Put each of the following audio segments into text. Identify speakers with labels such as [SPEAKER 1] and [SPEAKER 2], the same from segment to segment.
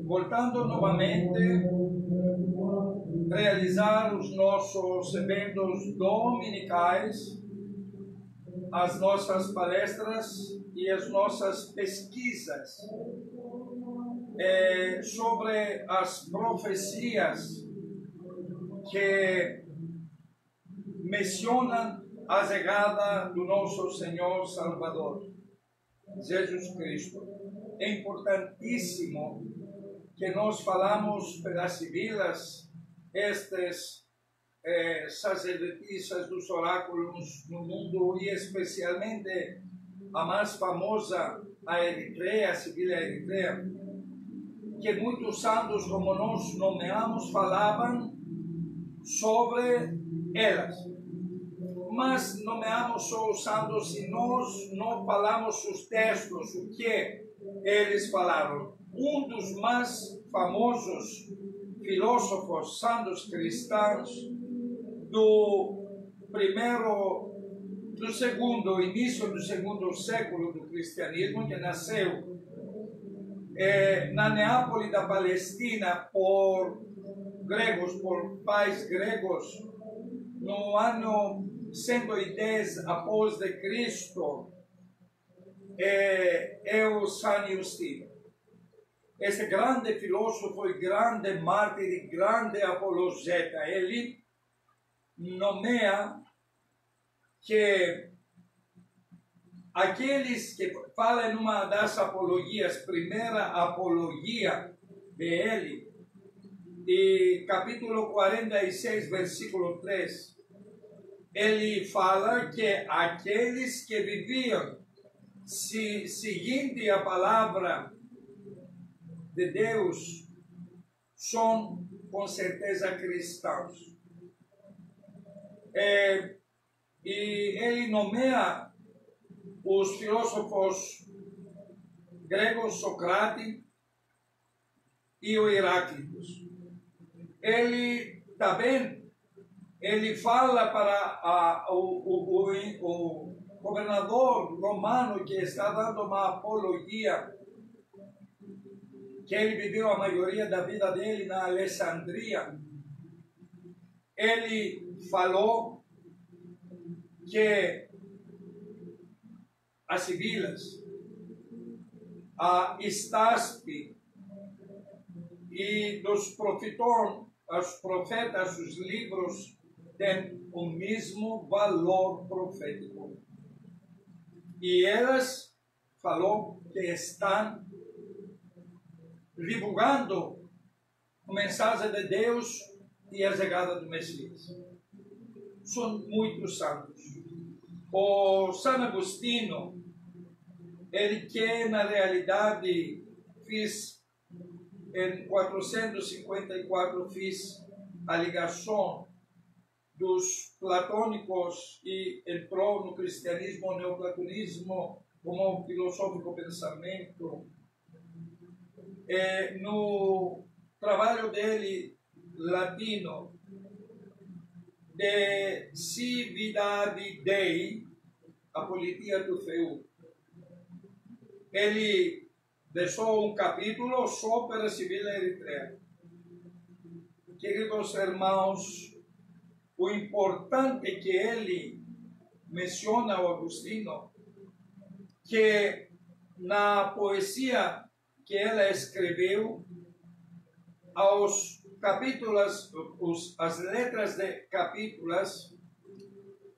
[SPEAKER 1] Voltando novamente, realizar os nossos eventos dominicais, as nossas palestras e as nossas pesquisas sobre as profecias que mencionam a chegada do nosso Senhor Salvador, Jesus Cristo. É importantíssimo que nós falamos pelas vidas estas sacerdotisas dos oráculos no mundo, e especialmente a mais famosa, a Eritreia, a Sibila Eritreia, que muitos santos, como nós nomeamos, falavam sobre elas. Mas nomeamos só os santos e nós não falamos os textos, o que eles falaram. Um dos mais famosos filósofos santos cristãos início do segundo século do cristianismo, que nasceu na Neápolis da Palestina por pais gregos, no ano 110 após de Cristo, é o San Justino. Esse grande filósofo e grande mártir e grande apologeta, ele nomeia que aqueles que falam em uma das apologias, primeira apologia dele, de capítulo 46, versículo 3, ele fala que aqueles que viviam seguindo a palavra de Deus são com certeza cristãos. E ele nomeia os filósofos gregos Sócrates e o Heráclitos. Ele também fala para o governador romano que está dando uma apologia, que ele viveu a maioria da vida dele na Alexandria. Ele falou que as Sibilas, a Estáspide e dos os profetas, os livros têm o mesmo valor profético. E elas falou que estão divulgando a mensagem de Deus e a chegada do Messias. São muitos santos. O San Agostino, ele que na realidade em 454 fiz a ligação dos platônicos e entrou no cristianismo, no neoplatonismo, como filosófico pensamento. No trabalho dele latino de Cividade Dei, a Politia do Feu, ele deixou um capítulo só para a Sibila Eritreia. Queridos irmãos, o importante que ele menciona, o Agostino, que na poesia que ela escreveu, aos capítulos, as letras de capítulos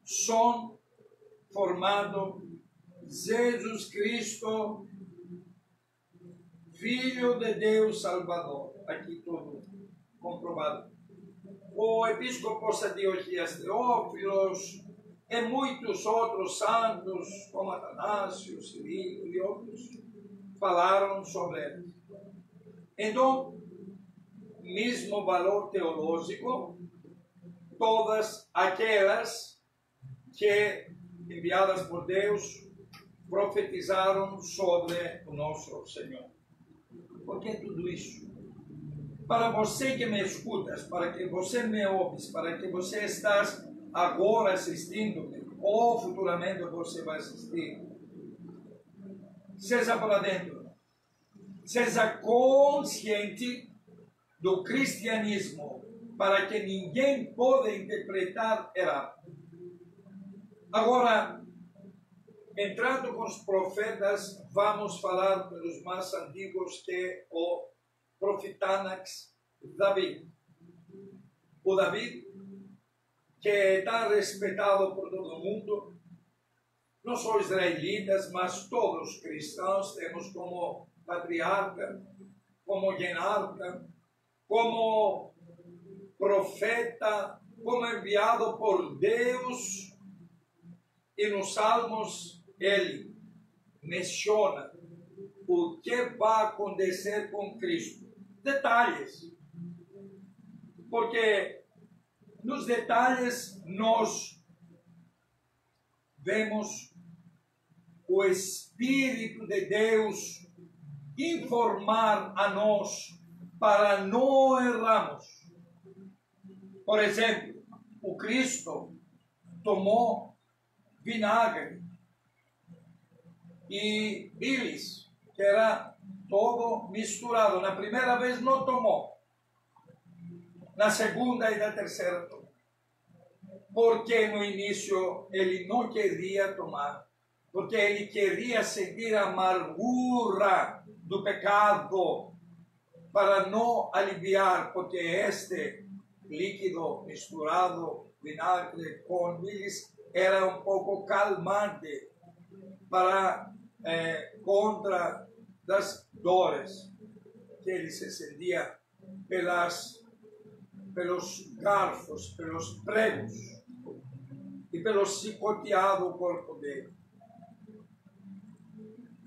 [SPEAKER 1] são formado Jesus Cristo, Filho de Deus Salvador. Aqui tudo comprovado. O episcopo Diógenes Teófilos e muitos outros santos, como Atanásio, Cirilo e outros, falaram sobre ele. Então, mesmo valor teológico, todas aquelas que, enviadas por Deus, profetizaram sobre o nosso Senhor. Por que tudo isso? para você que me escutas, para que você me ouves, para que você estás agora assistindo, ou futuramente você vai assistir, seja para dentro, seja consciente do cristianismo, para que ninguém possa interpretar errado. Agora, entrando com os profetas, vamos falar dos mais antigos, que é o profetanax David. O David, que é tão respeitado por todo mundo, não só israelitas, mas todos os cristãos temos como patriarca, como genarca, como profeta, como enviado por Deus. E nos Salmos ele menciona o que vai acontecer com Cristo. Detalhes. Porque nos detalhes nós vemos o Espírito de Deus informar a nós para não errarmos. Por exemplo, o Cristo tomou vinagre e bilis, que era todo misturado. Na primeira vez não tomou, na segunda e na terceira tomou. Porque no início ele não queria tomar, porque ele queria sentir a amargura do pecado, para não aliviar, porque este líquido misturado, vinagre com bilis, era um pouco calmante para contra das dores que ele se sentia pelos garfos, pelos pregos e pelo chicoteado corpo dele.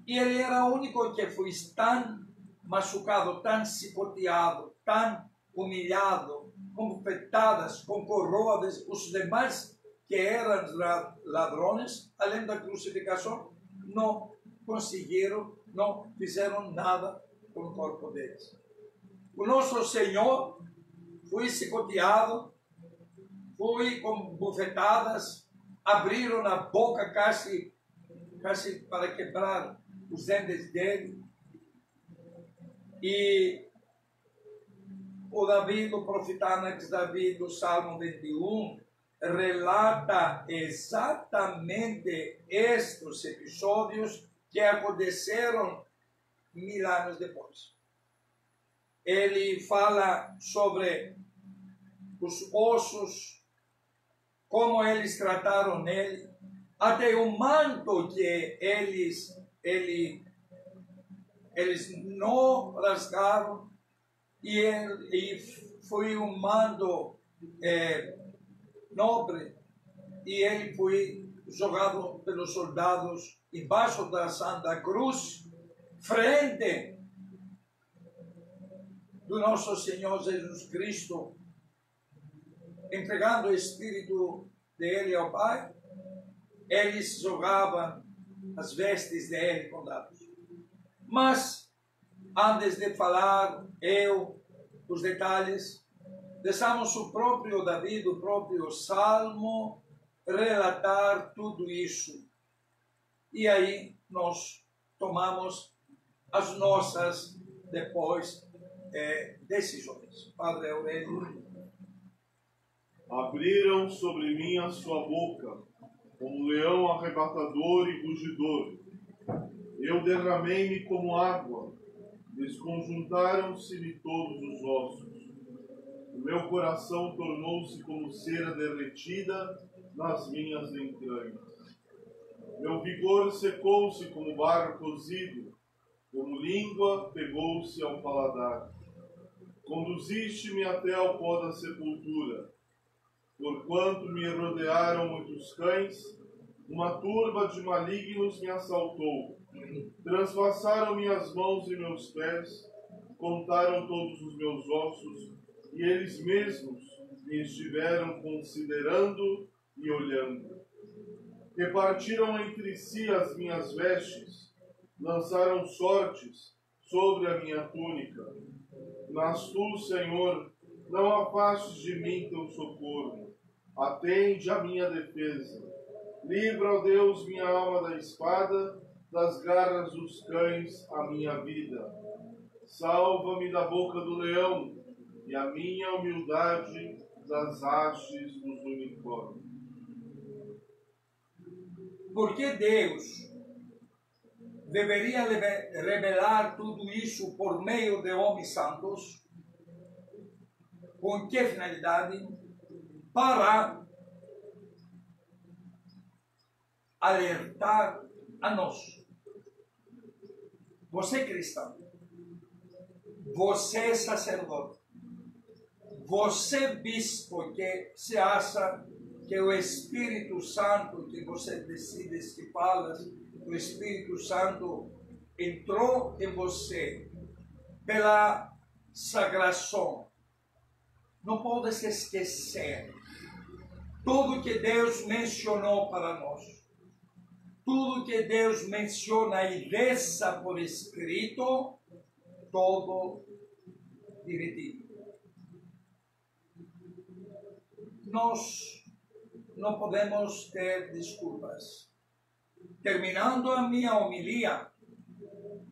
[SPEAKER 1] E ele era o único que foi tão machucado, tão chicoteado, tão humilhado, com petadas, com coroas. Os demais que eram ladrões, além da crucificação, não conseguiram, não fizeram nada com o corpo deles. O nosso Senhor foi chicoteado, foi com bufetadas, abriram a boca quase para quebrar os dentes dele. E o Davi, o profetanax Davi, do Salmo 21, relata exatamente estes episódios que aconteceram 1000 anos depois. Ele fala sobre os ossos, como eles trataram nele, até o manto que eles não rasgaram, e foi um manto nobre, e ele foi jogado pelos soldados embaixo da Santa Cruz, frente do nosso Senhor Jesus Cristo, entregando o Espírito dele ao Pai. Eles jogavam as vestes dele com dados. Mas, antes de falar os detalhes, deixamos o próprio Davi, o próprio Salmo, relatar tudo isso. E aí nós tomamos as nossas, depois, decisões. Padre Aurélio.
[SPEAKER 2] Abriram sobre mim a sua boca, como leão arrebatador e rugidor. Eu derramei-me como água, desconjuntaram-se-me todos os ossos. O meu coração tornou-se como cera derretida nas minhas entranhas. Meu vigor secou-se como barro cozido, como língua pegou-se ao paladar. Conduziste-me até ao pó da sepultura. Porquanto me rodearam muitos cães, uma turba de malignos me assaltou. Transpassaram minhas mãos e meus pés, contaram todos os meus ossos, e eles mesmos me estiveram considerando e olhando. Repartiram entre si as minhas vestes, lançaram sortes sobre a minha túnica. Mas tu, Senhor, não afastes de mim teu socorro. Atende a minha defesa. Livra, ó Deus, minha alma da espada, das garras dos cães, a minha vida. Salva-me da boca do leão, e a minha humildade das hastes dos unicórnios.
[SPEAKER 1] Por que Deus deveria revelar tudo isso por meio de homens santos? Com que finalidade? Para alertar a nós. Você é cristão. Você é sacerdote. Você é bispo que se acha que o Espírito Santo, que você decide que fala, o Espírito Santo entrou em você pela sagração. Não pode se esquecer tudo que Deus mencionou para nós. Tudo que Deus menciona e deixa por escrito, todo direitinho. Nós não podemos ter desculpas. Terminando a minha homilia,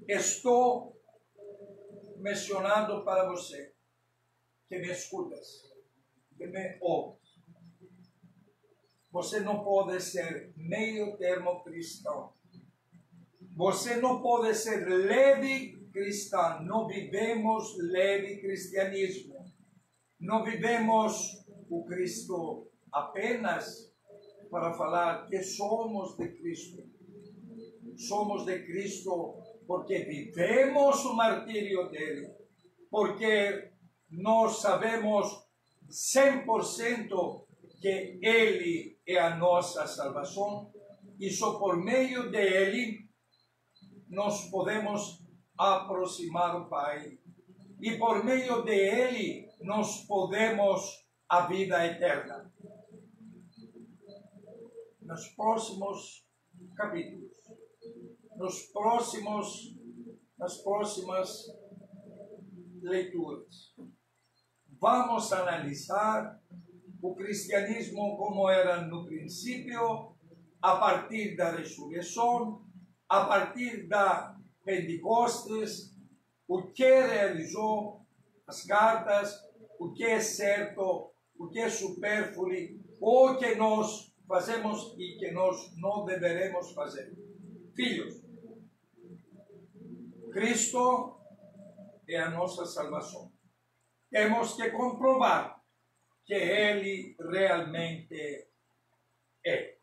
[SPEAKER 1] estou mencionando para você que me escutas, que me ouves. Você não pode ser meio termo cristão. Você não pode ser leve cristão. Não vivemos leve cristianismo. Não vivemos o Cristo apenas para falar que somos de Cristo. Somos de Cristo porque vivemos o martírio dele. Porque nós sabemos 100% que ele é a nossa salvação e só por meio dele nós podemos aproximar o Pai. E por meio dele nós podemos a vida eterna. Nos próximos capítulos, nas próximas leituras, vamos analisar o cristianismo como era no princípio, a partir da ressurreição, a partir da Pentecostes, o que realizou, as cartas, o que é certo, o que é supérfluo, o que nós fazemos e que nós não deveremos fazer. Filhos, Cristo é a nossa salvação. Temos que comprovar que ele realmente é.